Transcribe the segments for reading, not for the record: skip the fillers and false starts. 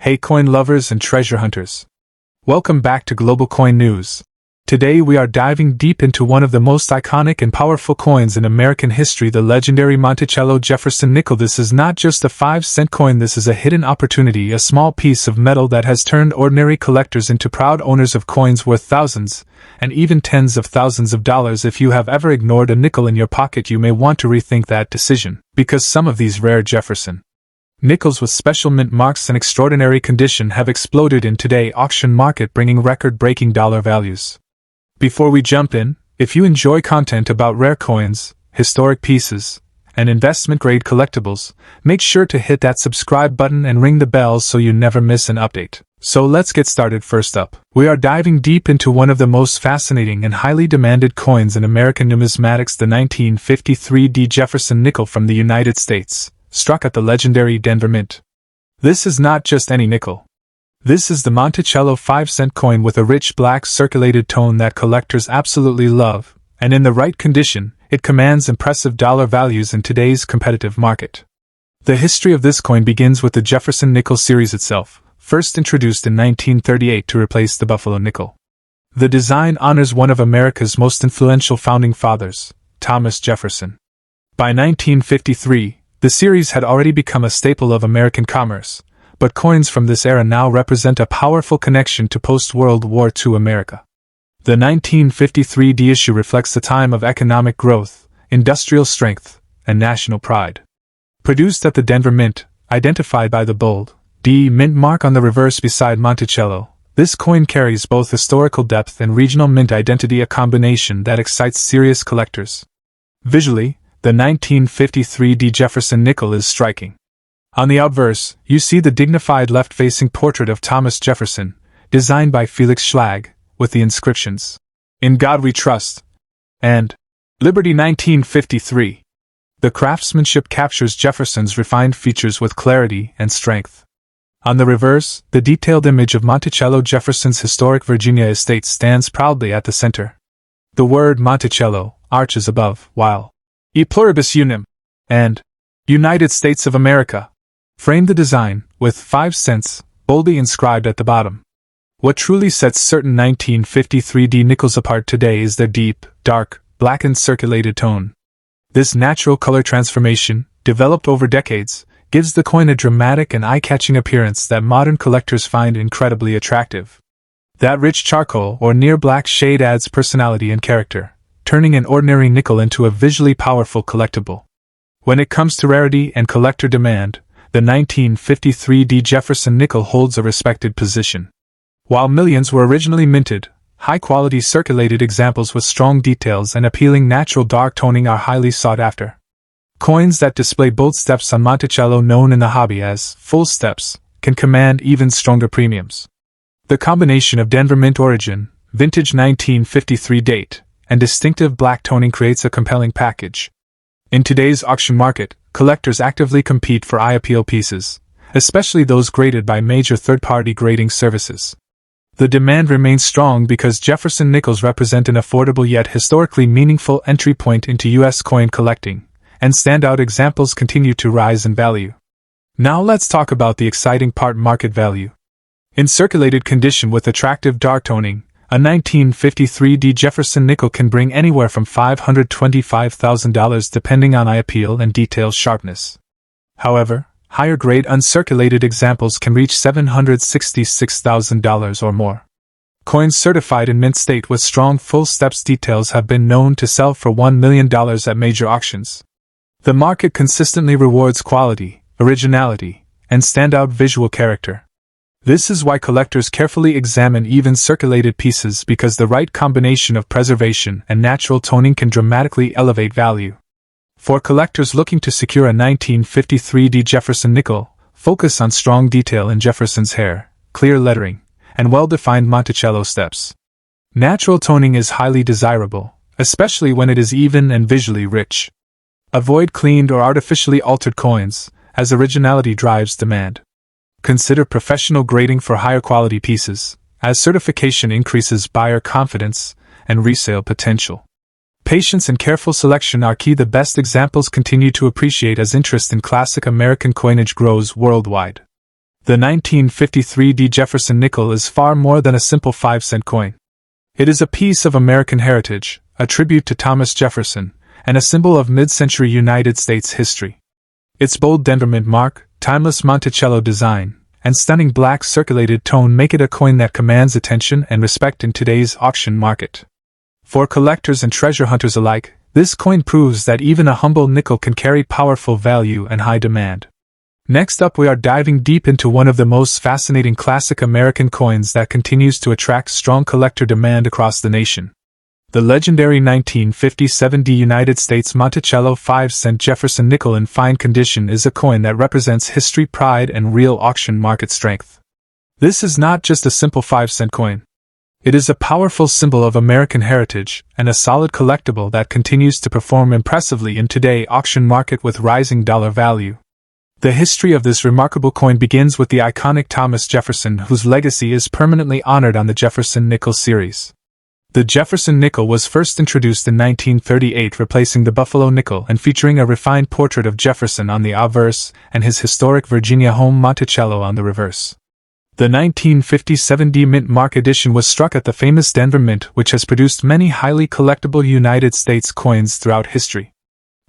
Hey coin lovers and treasure hunters. Welcome back to Global Coin News. Today we are diving deep into one of the most iconic and powerful coins in American history, the legendary Monticello Jefferson Nickel. This is not just a 5-cent coin, this is a hidden opportunity, a small piece of metal that has turned ordinary collectors into proud owners of coins worth thousands, and even tens of thousands of dollars. If you have ever ignored a nickel in your pocket, you may want to rethink that decision, because some of these rare Jefferson nickels with special mint marks and extraordinary condition have exploded in today's auction market, bringing record-breaking dollar values. Before we jump in, if you enjoy content about rare coins, historic pieces, and investment-grade collectibles, make sure to hit that subscribe button and ring the bell so you never miss an update. So let's get started. First up, we are diving deep into one of the most fascinating and highly demanded coins in American numismatics, the 1953 D. Jefferson nickel from the United States, struck at the legendary Denver Mint. This is not just any nickel. This is the Monticello 5-cent coin with a rich black circulated tone that collectors absolutely love, and in the right condition, it commands impressive dollar values in today's competitive market. The history of this coin begins with the Jefferson nickel series itself, first introduced in 1938 to replace the Buffalo nickel. The design honors one of America's most influential founding fathers, Thomas Jefferson. By 1953, the series had already become a staple of American commerce, but coins from this era now represent a powerful connection to post-World War II America. The 1953 D issue reflects a time of economic growth, industrial strength, and national pride. Produced at the Denver Mint, identified by the bold D mint mark on the reverse beside Monticello, this coin carries both historical depth and regional mint identity, a combination that excites serious collectors. Visually, the 1953 D. Jefferson nickel is striking. On the obverse, you see the dignified left-facing portrait of Thomas Jefferson, designed by Felix Schlag, with the inscriptions, "In God We Trust," and "Liberty 1953." The craftsmanship captures Jefferson's refined features with clarity and strength. On the reverse, the detailed image of Monticello Jefferson's historic Virginia estate stands proudly at the center. The word Monticello arches above, while "E pluribus unum" and "United States of America" frame the design, with 5 cents boldly inscribed at the bottom. What truly sets certain 1953 D nickels apart today is their deep, dark, blackened circulated tone. This natural color transformation, developed over decades, gives the coin a dramatic and eye-catching appearance that modern collectors find incredibly attractive. That rich charcoal or near-black shade adds personality and character, turning an ordinary nickel into a visually powerful collectible. When it comes to rarity and collector demand, the 1953 D. Jefferson nickel holds a respected position. While millions were originally minted, high-quality circulated examples with strong details and appealing natural dark toning are highly sought after. Coins that display bold steps on Monticello, known in the hobby as full steps, can command even stronger premiums. The combination of Denver Mint origin, vintage 1953 date, and distinctive black toning creates a compelling package. In today's auction market, collectors actively compete for eye-appeal pieces, especially those graded by major third-party grading services. The demand remains strong because Jefferson nickels represent an affordable yet historically meaningful entry point into U.S. coin collecting, and standout examples continue to rise in value. Now let's talk about the exciting part: market value. In circulated condition with attractive dark toning, a 1953 D. Jefferson nickel can bring anywhere from $525,000 depending on eye appeal and detail sharpness. However, higher-grade uncirculated examples can reach $766,000 or more. Coins certified in mint state with strong full steps details have been known to sell for $1 million at major auctions. The market consistently rewards quality, originality, and standout visual character. This is why collectors carefully examine even circulated pieces, because the right combination of preservation and natural toning can dramatically elevate value. For collectors looking to secure a 1953 D. Jefferson nickel, focus on strong detail in Jefferson's hair, clear lettering, and well-defined Monticello steps. Natural toning is highly desirable, especially when it is even and visually rich. Avoid cleaned or artificially altered coins, as originality drives demand. Consider professional grading for higher quality pieces, as certification increases buyer confidence and resale potential. Patience and careful selection are key. The best examples continue to appreciate as interest in classic American coinage grows worldwide. The 1953 D. Jefferson nickel is far more than a simple 5-cent coin. It is a piece of American heritage, a tribute to Thomas Jefferson, and a symbol of mid-century United States history. Its bold Denver mint mark, timeless Monticello design, and stunning black circulated tone make it a coin that commands attention and respect in today's auction market. For collectors and treasure hunters alike, this coin proves that even a humble nickel can carry powerful value and high demand. Next up, we are diving deep into one of the most fascinating classic American coins that continues to attract strong collector demand across the nation. The legendary 1957 United States Monticello 5-cent Jefferson nickel in fine condition is a coin that represents history, pride, and real auction market strength. This is not just a simple 5-cent coin. It is a powerful symbol of American heritage and a solid collectible that continues to perform impressively in today's auction market with rising dollar value. The history of this remarkable coin begins with the iconic Thomas Jefferson, whose legacy is permanently honored on the Jefferson Nickel series. The Jefferson nickel was first introduced in 1938, replacing the Buffalo nickel and featuring a refined portrait of Jefferson on the obverse and his historic Virginia home Monticello on the reverse. The 1957 D Mint Mark edition was struck at the famous Denver Mint, which has produced many highly collectible United States coins throughout history.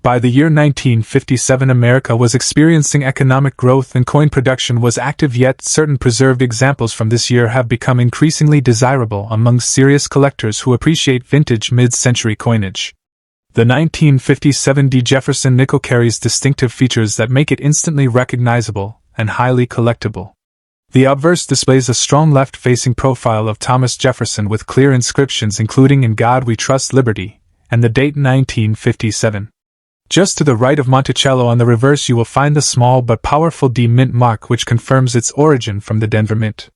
By the year 1957, America was experiencing economic growth and coin production was active, yet certain preserved examples from this year have become increasingly desirable among serious collectors who appreciate vintage mid-century coinage. The 1957 D Jefferson nickel carries distinctive features that make it instantly recognizable and highly collectible. The obverse displays a strong left-facing profile of Thomas Jefferson with clear inscriptions including "In God We Trust, Liberty," and the date 1957. Just to the right of Monticello on the reverse you will find the small but powerful D Mint mark, which confirms its origin from the Denver Mint.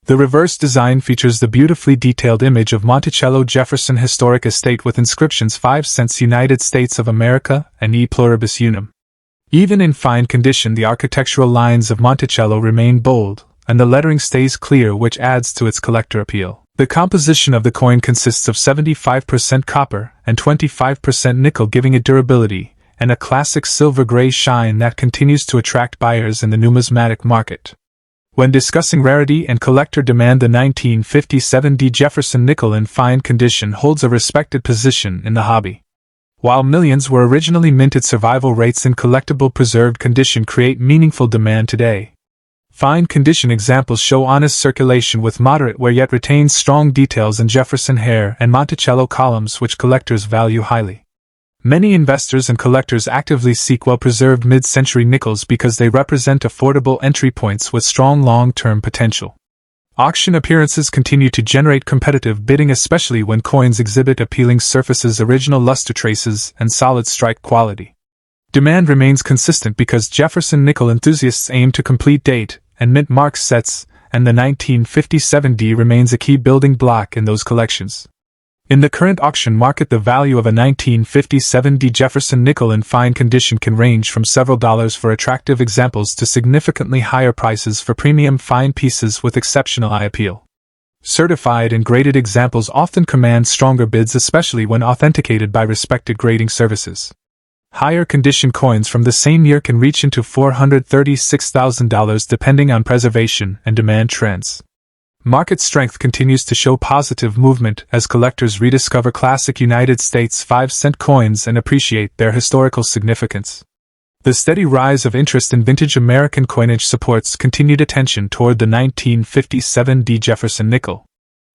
The reverse design features the beautifully detailed image of Monticello Jefferson Historic Estate with inscriptions 5 cents United States of America and E Pluribus Unum. Even in fine condition, the architectural lines of Monticello remain bold, and the lettering stays clear, which adds to its collector appeal. The composition of the coin consists of 75% copper and 25% nickel, giving it durability and a classic silver-gray shine that continues to attract buyers in the numismatic market. When discussing rarity and collector demand, the 1957 D Jefferson nickel in fine condition holds a respected position in the hobby. While millions were originally minted, survival rates in collectible preserved condition create meaningful demand today. Fine condition examples show honest circulation with moderate wear yet retains strong details in Jefferson hair and Monticello columns, which collectors value highly. Many investors and collectors actively seek well-preserved mid-century nickels because they represent affordable entry points with strong long-term potential. Auction appearances continue to generate competitive bidding, especially when coins exhibit appealing surfaces, original luster traces, and solid strike quality. Demand remains consistent because Jefferson nickel enthusiasts aim to complete date and mint mark sets, and the 1957 D remains a key building block in those collections. In the current auction market, the value of a 1957 D Jefferson nickel in fine condition can range from several dollars for attractive examples to significantly higher prices for premium fine pieces with exceptional eye appeal. Certified and graded examples often command stronger bids, especially when authenticated by respected grading services. Higher condition coins from the same year can reach into $436,000 depending on preservation and demand trends. Market strength continues to show positive movement as collectors rediscover classic United States 5-cent coins and appreciate their historical significance. The steady rise of interest in vintage American coinage supports continued attention toward the 1957 D Jefferson nickel.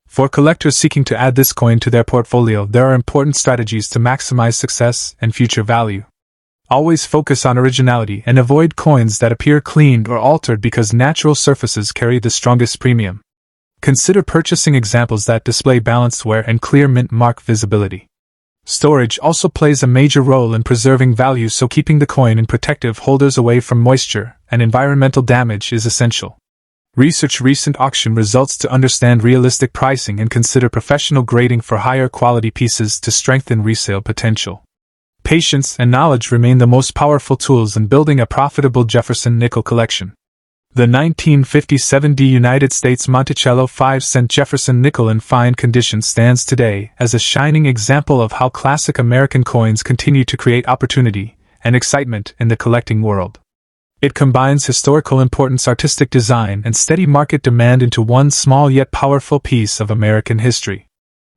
For collectors seeking to add this coin to their portfolio, there are important strategies to maximize success and future value. Always focus on originality and avoid coins that appear cleaned or altered because natural surfaces carry the strongest premium. Consider purchasing examples that display balanced wear and clear mint mark visibility. Storage also plays a major role in preserving value, so keeping the coin in protective holders away from moisture and environmental damage is essential. Research recent auction results to understand realistic pricing and consider professional grading for higher quality pieces to strengthen resale potential. Patience and knowledge remain the most powerful tools in building a profitable Jefferson nickel collection. The 1957 D United States Monticello 5-cent Jefferson nickel in fine condition stands today as a shining example of how classic American coins continue to create opportunity and excitement in the collecting world. It combines historical importance, artistic design, and steady market demand into one small yet powerful piece of American history.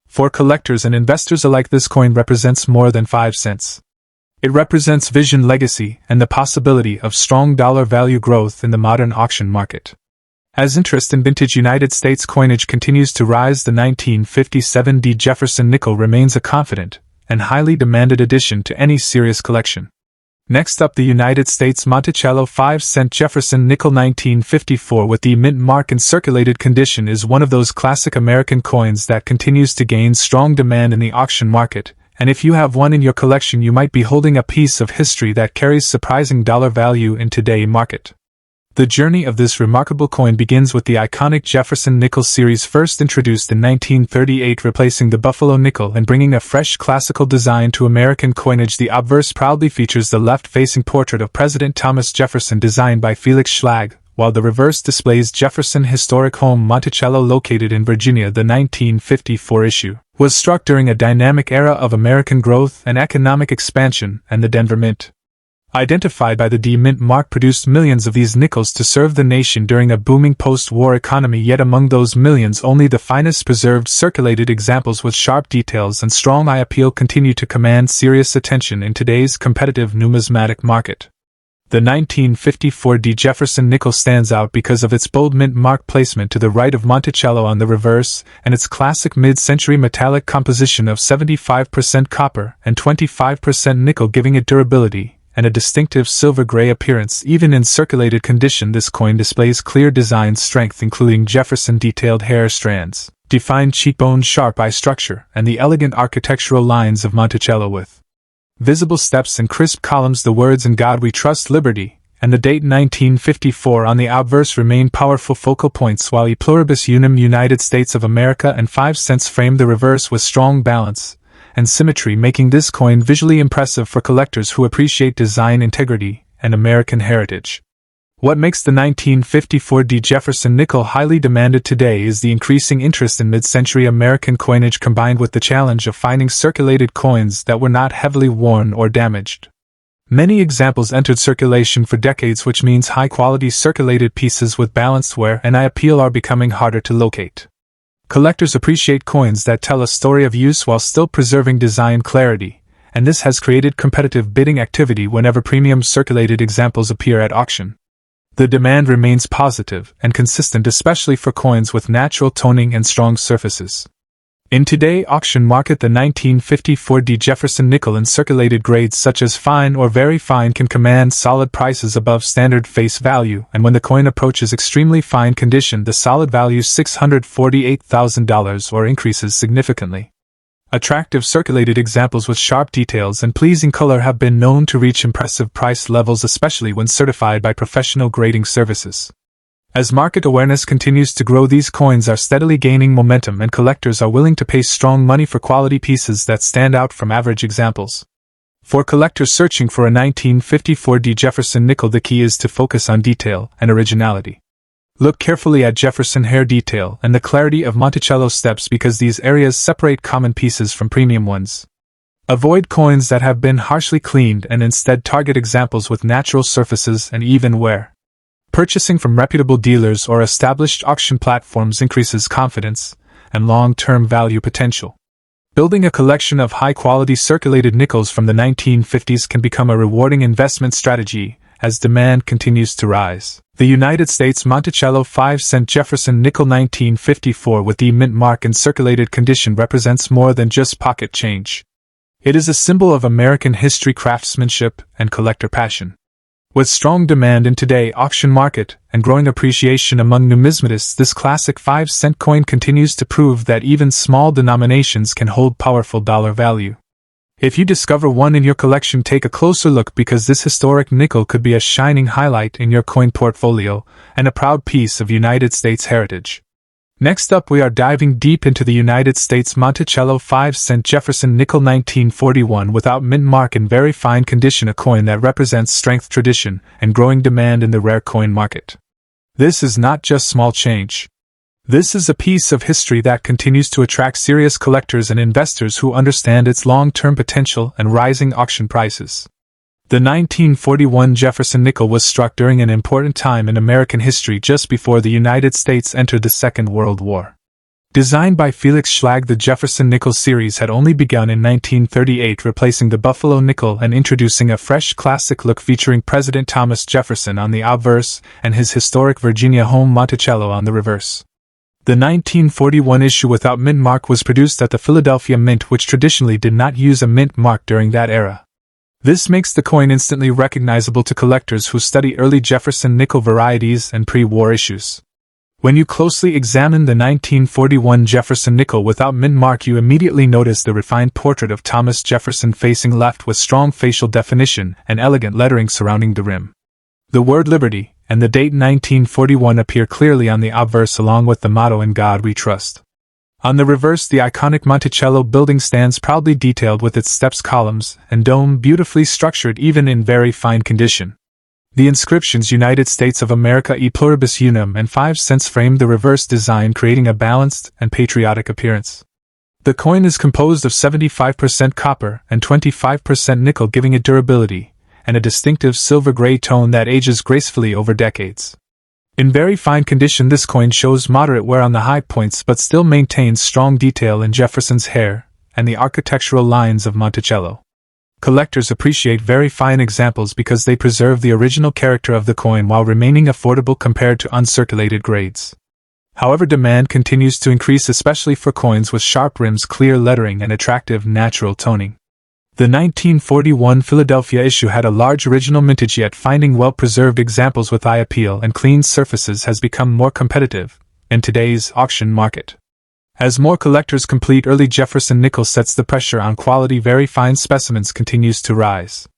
For collectors and investors alike, this coin represents more than 5 cents. It represents vision, legacy, and the possibility of strong dollar value growth in the modern auction market. As interest in vintage United States coinage continues to rise, the 1957 D. Jefferson nickel remains a confident and highly demanded addition to any serious collection. Next up, the United States Monticello 5-cent Jefferson nickel 1954 with the mint mark in circulated condition is one of those classic American coins that continues to gain strong demand in the auction market, and if you have one in your collection, you might be holding a piece of history that carries surprising dollar value in today's market. The journey of this remarkable coin begins with the iconic Jefferson nickel series, first introduced in 1938, replacing the Buffalo nickel and bringing a fresh classical design to American coinage. The obverse proudly features the left-facing portrait of President Thomas Jefferson designed by Felix Schlag, while the reverse displays Jefferson historic home Monticello located in Virginia. The 1954 issue was struck during a dynamic era of American growth and economic expansion, and the Denver Mint, identified by the D Mint mark, produced millions of these nickels to serve the nation during a booming post-war economy. Yet among those millions, only the finest preserved circulated examples with sharp details and strong eye appeal continue to command serious attention in today's competitive numismatic market. The 1954 D. Jefferson nickel stands out because of its bold mint mark placement to the right of Monticello on the reverse, and its classic mid-century metallic composition of 75% copper and 25% nickel, giving it durability and a distinctive silver-gray appearance. Even in circulated condition, this coin displays clear design strength, including Jefferson detailed hair strands, defined cheekbone, sharp eye structure, and the elegant architectural lines of Monticello with visible steps and crisp columns. The words "In God We Trust, Liberty," and the date 1954 on the obverse remain powerful focal points, while E Pluribus Unum United States of America and 5 cents frame the reverse with strong balance and symmetry, making this coin visually impressive for collectors who appreciate design integrity and American heritage. What makes the 1954 D. Jefferson nickel highly demanded today is the increasing interest in mid-century American coinage, combined with the challenge of finding circulated coins that were not heavily worn or damaged. Many examples entered circulation for decades, which means high-quality circulated pieces with balanced wear and eye appeal are becoming harder to locate. Collectors appreciate coins that tell a story of use while still preserving design clarity, and this has created competitive bidding activity whenever premium circulated examples appear at auction. The demand remains positive and consistent, especially for coins with natural toning and strong surfaces. In today's auction market, the 1954 D. Jefferson nickel in circulated grades such as fine or very fine can command solid prices above standard face value, and when the coin approaches extremely fine condition, the solid value $648,000 or increases significantly. Attractive circulated examples with sharp details and pleasing color have been known to reach impressive price levels, especially when certified by professional grading services. As market awareness continues to grow, these coins are steadily gaining momentum, and collectors are willing to pay strong money for quality pieces that stand out from average examples. For collectors searching for a 1954 D. Jefferson nickel, the key is to focus on detail and originality. Look carefully at Jefferson hair detail and the clarity of Monticello steps, because these areas separate common pieces from premium ones. Avoid coins that have been harshly cleaned and instead target examples with natural surfaces and even wear. Purchasing from reputable dealers or established auction platforms increases confidence and long-term value potential. Building a collection of high-quality circulated nickels from the 1950s can become a rewarding investment strategy as demand continues to rise. The United States Monticello 5-cent Jefferson nickel 1954 with the mint mark in circulated condition represents more than just pocket change. It is a symbol of American history, craftsmanship, and collector passion. With strong demand in today's auction market and growing appreciation among numismatists, this classic 5-cent coin continues to prove that even small denominations can hold powerful dollar value. If you discover one in your collection, take a closer look, because this historic nickel could be a shining highlight in your coin portfolio and a proud piece of United States heritage. Next up, we are diving deep into the United States Monticello 5-cent Jefferson nickel 1941 without mint mark in very fine condition, a coin that represents strength, tradition, and growing demand in the rare coin market. This is not just small change. This is a piece of history that continues to attract serious collectors and investors who understand its long-term potential and rising auction prices. The 1941 Jefferson nickel was struck during an important time in American history just before the United States entered the Second World War. Designed by Felix Schlag, the Jefferson nickel series had only begun in 1938, replacing the Buffalo nickel and introducing a fresh classic look featuring President Thomas Jefferson on the obverse and his historic Virginia home Monticello on the reverse. The 1941 issue without mint mark was produced at the Philadelphia Mint, which traditionally did not use a mint mark during that era. This makes the coin instantly recognizable to collectors who study early Jefferson nickel varieties and pre-war issues. When you closely examine the 1941 Jefferson nickel without mint mark, you immediately notice the refined portrait of Thomas Jefferson facing left with strong facial definition and elegant lettering surrounding the rim. The word Liberty and the date 1941 appear clearly on the obverse along with the motto "In God We Trust." On the reverse, the iconic Monticello building stands proudly detailed with its steps, columns, and dome beautifully structured even in very fine condition. The inscriptions United States of America e pluribus unum and 5 cents frame the reverse design, creating a balanced and patriotic appearance. The coin is composed of 75% copper and 25% nickel, giving it durability and a distinctive silver-gray tone that ages gracefully over decades. In very fine condition, this coin shows moderate wear on the high points but still maintains strong detail in Jefferson's hair and the architectural lines of Monticello. Collectors appreciate very fine examples because they preserve the original character of the coin while remaining affordable compared to uncirculated grades. However, demand continues to increase, especially for coins with sharp rims, clear lettering, and attractive natural toning. The 1941 Philadelphia issue had a large original mintage, yet finding well-preserved examples with eye appeal and clean surfaces has become more competitive in today's auction market. As more collectors complete early Jefferson nickel sets, the pressure on quality, very fine specimens continues to rise.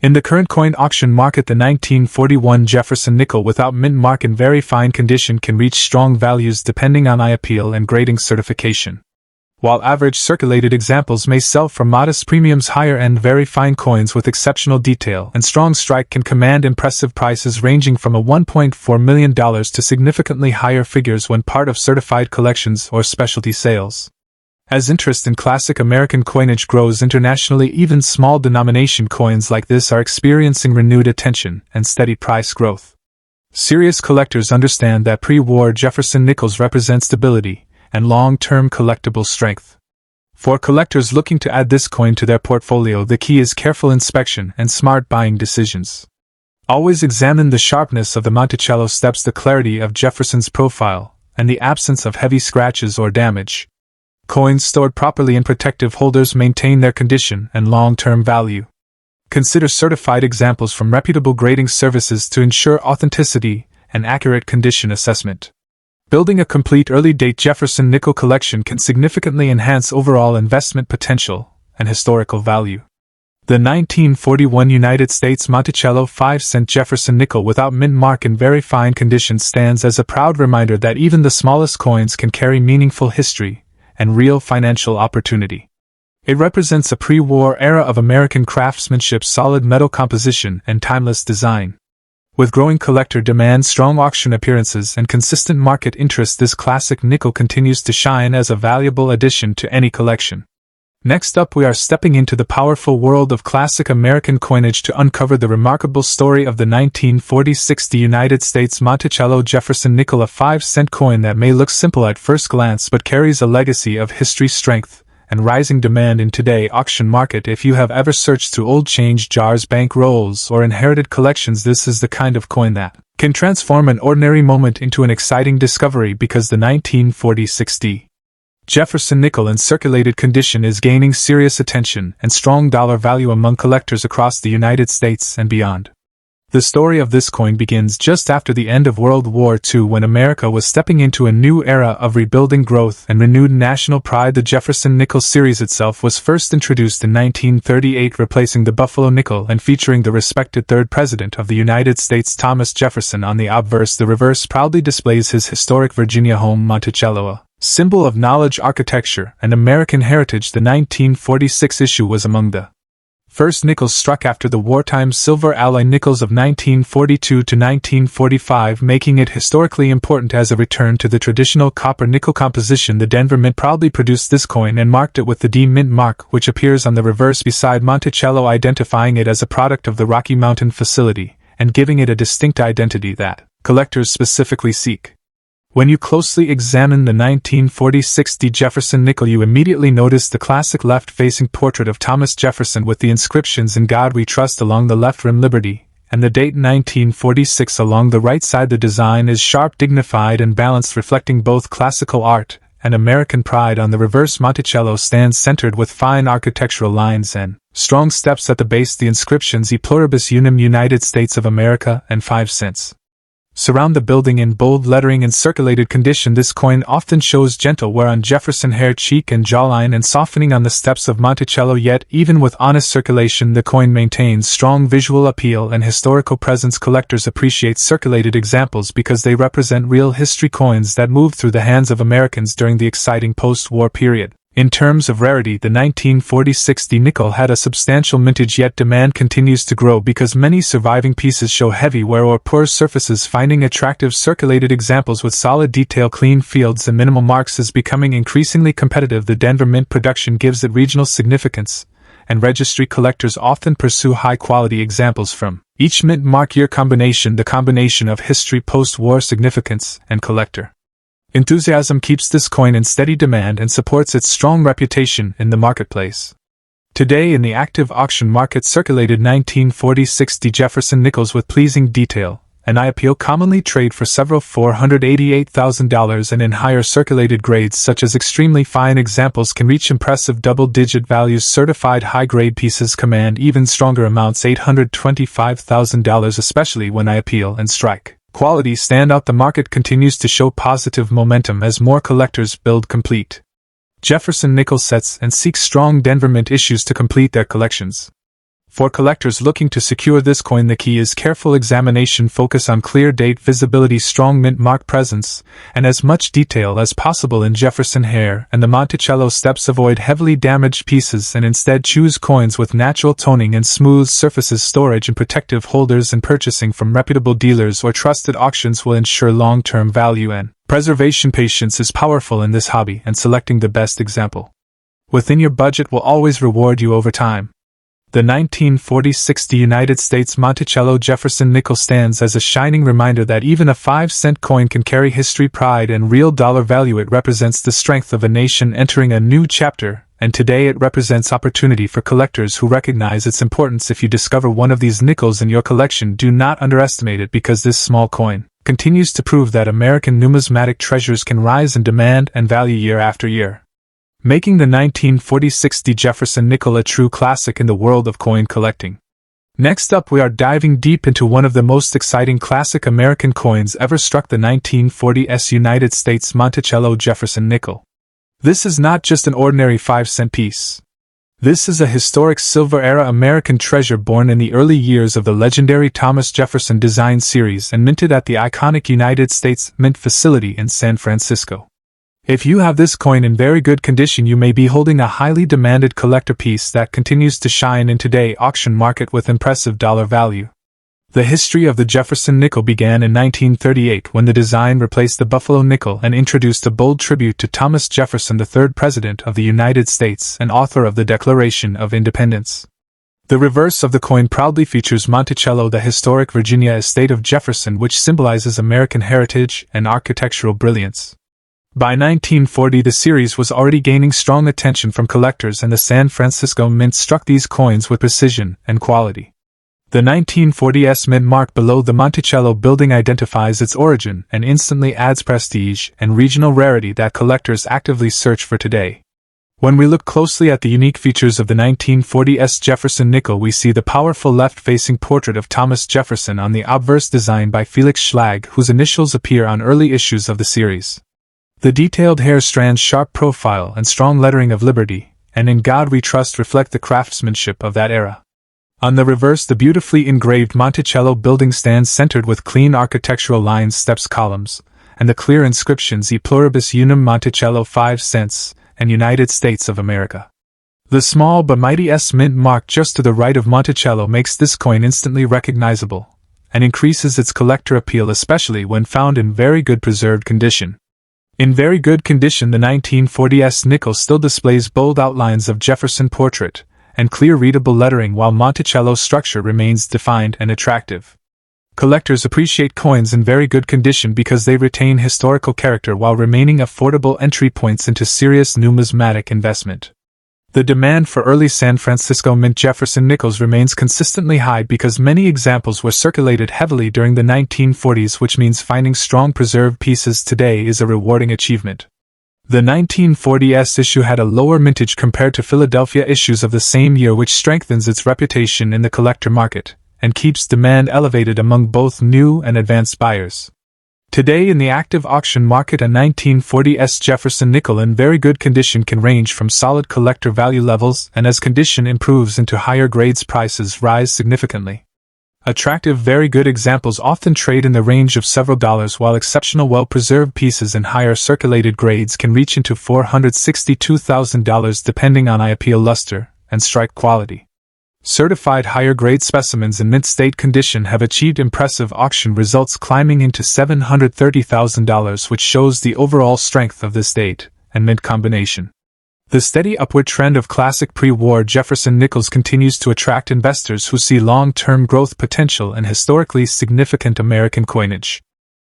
In the current coin auction market, the 1941 Jefferson nickel without mint mark in very fine condition can reach strong values depending on eye appeal and grading certification. While average circulated examples may sell for modest premiums, higher-end very fine coins with exceptional detail and strong strike can command impressive prices ranging from $1.4 million to significantly higher figures when part of certified collections or specialty sales. As interest in classic American coinage grows internationally, even small denomination coins like this are experiencing renewed attention and steady price growth. Serious collectors understand that pre-war Jefferson nickels represent stability and long-term collectible strength. For collectors looking to add this coin to their portfolio, the key is careful inspection and smart buying decisions. Always examine the sharpness of the Monticello steps, the clarity of Jefferson's profile, and the absence of heavy scratches or damage. Coins stored properly in protective holders maintain their condition and long-term value. Consider certified examples from reputable grading services to ensure authenticity and accurate condition assessment. Building a complete early-date Jefferson nickel collection can significantly enhance overall investment potential and historical value. The 1941 United States Monticello 5-cent Jefferson nickel without mint mark in very fine condition stands as a proud reminder that even the smallest coins can carry meaningful history and real financial opportunity. It represents a pre-war era of American craftsmanship, solid metal composition, and timeless design. With growing collector demand, strong auction appearances, and consistent market interest, this classic nickel continues to shine as a valuable addition to any collection. Next up, we are stepping into the powerful world of classic American coinage to uncover the remarkable story of the 1946 United States Monticello Jefferson nickel, a 5-cent coin that may look simple at first glance but carries a legacy of history, strength, and rising demand in today's auction market. If you have ever searched through old change jars, bank rolls, or inherited collections, this is the kind of coin that can transform an ordinary moment into an exciting discovery, because the 1946 Jefferson nickel in circulated condition is gaining serious attention and strong dollar value among collectors across the United States and beyond. The story of this coin begins just after the end of World War II, when America was stepping into a new era of rebuilding, growth, and renewed national pride. The Jefferson nickel series itself was first introduced in 1938, replacing the Buffalo nickel and featuring the respected third president of the United States, Thomas Jefferson, on the obverse. The reverse proudly displays his historic Virginia home Monticello, a symbol of knowledge, architecture, and American heritage. The 1946 issue was among the First nickels struck after the wartime silver alloy nickels of 1942 to 1945, making it historically important as a return to the traditional copper-nickel composition. The Denver Mint proudly produced this coin and marked it with the D Mint mark, which appears on the reverse beside Monticello, identifying it as a product of the Rocky Mountain facility, and giving it a distinct identity that collectors specifically seek. When you closely examine the 1946 D Jefferson nickel, you immediately notice the classic left-facing portrait of Thomas Jefferson with the inscriptions "In God We Trust" along the left rim, Liberty, and the date 1946 along the right side. The design is sharp, dignified, and balanced, reflecting both classical art and American pride. On the reverse, Monticello stands centered with fine architectural lines and strong steps at the base. The inscriptions "E Pluribus Unum, United States of America" and 5 cents surround the building in bold lettering. In circulated condition, this coin often shows gentle wear on Jefferson hair, cheek, and jawline, and softening on the steps of Monticello. Yet, even with honest circulation, the coin maintains strong visual appeal and historical presence. Collectors appreciate circulated examples because they represent real history coins that moved through the hands of Americans during the exciting post-war period. In terms of rarity, the 1946 D nickel had a substantial mintage, yet demand continues to grow because many surviving pieces show heavy wear or poor surfaces. Finding attractive circulated examples with solid detail, clean fields, and minimal marks is becoming increasingly competitive. The Denver Mint production gives it regional significance, and registry collectors often pursue high-quality examples from each mint mark year combination. The combination of history, post-war significance, and collector enthusiasm keeps this coin in steady demand and supports its strong reputation in the marketplace. Today, in the active auction market, circulated 1946 D Jefferson nickels with pleasing detail and eye appeal commonly trade for several $488,000, and in higher circulated grades such as extremely fine examples can reach impressive double-digit values. Certified high-grade pieces command even stronger amounts, $825,000, especially when eye appeal and strike quality stand out. The market continues to show positive momentum as more collectors build complete Jefferson nickel sets and seek strong Denver Mint issues to complete their collections. For collectors looking to secure this coin, the key is careful examination, focus on clear date visibility, strong mint mark presence, and as much detail as possible in Jefferson hair and the Monticello steps. Avoid heavily damaged pieces and instead choose coins with natural toning and smooth surfaces. Storage and protective holders and purchasing from reputable dealers or trusted auctions will ensure long-term value and preservation. Patience is powerful in this hobby, and selecting the best example within your budget will always reward you over time. The 1946 United States Monticello Jefferson nickel stands as a shining reminder that even a 5-cent coin can carry history, pride, and real dollar value. It represents the strength of a nation entering a new chapter, and today it represents opportunity for collectors who recognize its importance. If you discover one of these nickels in your collection, do not underestimate it, because this small coin continues to prove that American numismatic treasures can rise in demand and value year after year, making the 1946 D Jefferson nickel a true classic in the world of coin collecting. Next up, we are diving deep into one of the most exciting classic American coins ever struck, the 1940s United States Monticello Jefferson nickel. This is not just an ordinary 5-cent piece. This is a historic silver-era American treasure born in the early years of the legendary Thomas Jefferson design series and minted at the iconic United States Mint facility in San Francisco. If you have this coin in very good condition, you may be holding a highly demanded collector piece that continues to shine in today's auction market with impressive dollar value. The history of the Jefferson nickel began in 1938 when the design replaced the Buffalo nickel and introduced a bold tribute to Thomas Jefferson, the third President of the United States and author of the Declaration of Independence. The reverse of the coin proudly features Monticello, the historic Virginia estate of Jefferson, which symbolizes American heritage and architectural brilliance. By 1940, the series was already gaining strong attention from collectors, and the San Francisco Mint struck these coins with precision and quality. The 1940s mint mark below the Monticello building identifies its origin and instantly adds prestige and regional rarity that collectors actively search for today. When we look closely at the unique features of the 1940s Jefferson nickel, we see the powerful left-facing portrait of Thomas Jefferson on the obverse, designed by Felix Schlag, whose initials appear on early issues of the series. The detailed hair strands, sharp profile, and strong lettering of Liberty and In God We Trust reflect the craftsmanship of that era. On the reverse, the beautifully engraved Monticello building stands centered with clean architectural lines, steps, columns, and the clear inscriptions E Pluribus Unum, Monticello 5 cents, and United States of America. The small but mighty S mint mark just to the right of Monticello makes this coin instantly recognizable, and increases its collector appeal especially when found in very good preserved condition. In very good condition, the 1940 S nickel still displays bold outlines of Jefferson portrait, and clear readable lettering, while Monticello's structure remains defined and attractive. Collectors appreciate coins in very good condition because they retain historical character while remaining affordable entry points into serious numismatic investment. The demand for early San Francisco Mint Jefferson nickels remains consistently high because many examples were circulated heavily during the 1940s, which means finding strong preserved pieces today is a rewarding achievement. The 1940 S issue had a lower mintage compared to Philadelphia issues of the same year, which strengthens its reputation in the collector market and keeps demand elevated among both new and advanced buyers. Today, in the active auction market, a 1940 S Jefferson nickel in very good condition can range from solid collector value levels, and as condition improves into higher grades, prices rise significantly. Attractive very good examples often trade in the range of several dollars, while exceptional well-preserved pieces in higher circulated grades can reach into $462,000 depending on eye appeal, luster, and strike quality. Certified higher-grade specimens in mint-state condition have achieved impressive auction results, climbing into $730,000, which shows the overall strength of this date and mint combination. The steady upward trend of classic pre-war Jefferson nickels continues to attract investors who see long-term growth potential in historically significant American coinage.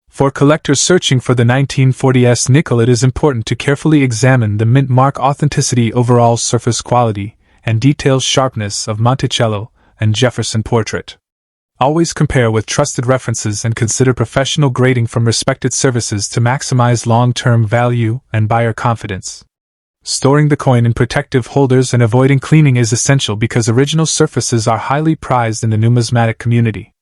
For collectors searching for the 1940 S nickel, it is important to carefully examine the mint mark authenticity, overall surface quality, and detail sharpness of Monticello and Jefferson portrait. Always compare with trusted references and consider professional grading from respected services to maximize long-term value and buyer confidence. Storing the coin in protective holders and avoiding cleaning is essential because original surfaces are highly prized in the numismatic community.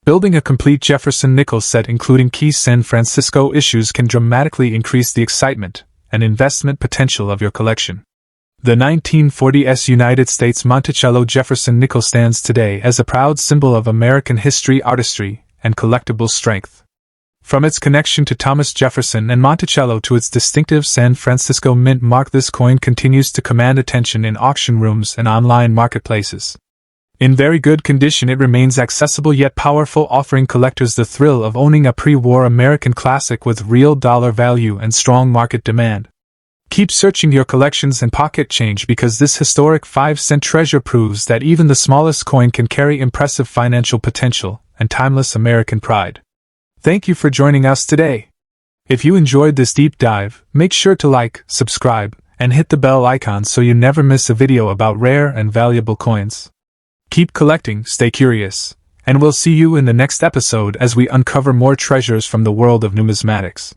Building a complete Jefferson nickel set including key San Francisco issues can dramatically increase the excitement and investment potential of your collection. The 1940 S United States Monticello Jefferson nickel stands today as a proud symbol of American history, artistry, and collectible strength. From its connection to Thomas Jefferson and Monticello to its distinctive San Francisco mint mark, this coin continues to command attention in auction rooms and online marketplaces. In very good condition, it remains accessible yet powerful, offering collectors the thrill of owning a pre-war American classic with real dollar value and strong market demand. Keep searching your collections and pocket change because this historic 5-cent treasure proves that even the smallest coin can carry impressive financial potential and timeless American pride. Thank you for joining us today. If you enjoyed this deep dive, make sure to like, subscribe, and hit the bell icon so you never miss a video about rare and valuable coins. Keep collecting, stay curious, and we'll see you in the next episode as we uncover more treasures from the world of numismatics.